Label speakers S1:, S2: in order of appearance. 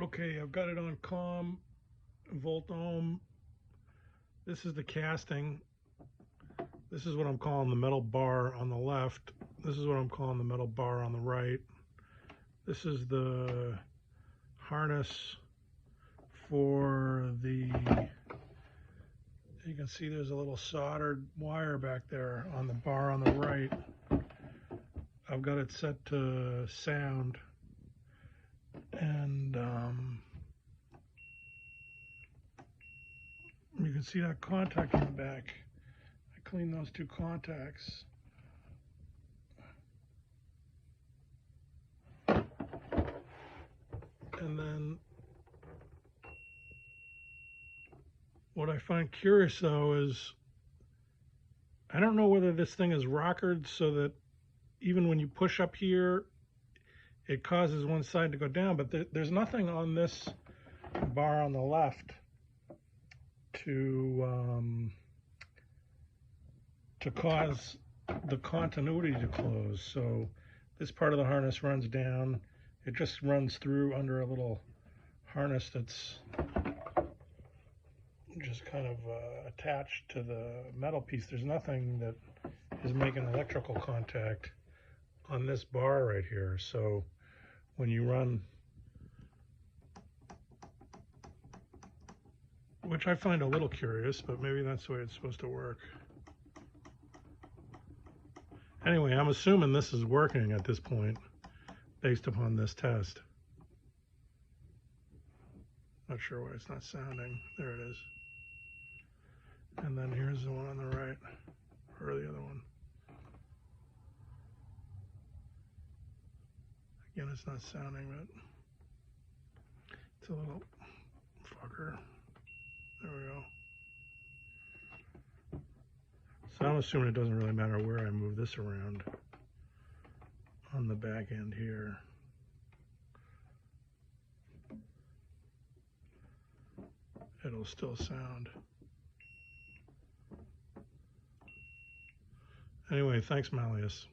S1: Okay, I've got it on COM, volt ohm. This is the casting. This is what I'm calling the metal bar on the left. This is what I'm calling the metal bar on the right. This is the harness for the, you can see there's a little soldered wire back there on the bar on the right. I've got it set to sound, and you can see that contact in the back. I cleaned those two contacts. And then what I find curious though is I don't know whether this thing is rockered so that even when you push up here it causes one side to go down, but there's nothing on this bar on the left to cause the continuity to close. So this part of the harness runs down. It just runs through under a little harness that's just kind of attached to the metal piece. There's nothing that is making electrical contact on this bar right here. So when you run, which I find a little curious, but maybe that's the way it's supposed to work. Anyway, I'm assuming this is working at this point based upon this test. Not sure why it's not sounding. There it is. And then here's the one on the right, or the other one. Again, it's not sounding, but it's a little fucker. There we go. So I'm assuming it doesn't really matter where I move this around on the back end here. It'll still sound. Anyway, thanks, Malleus.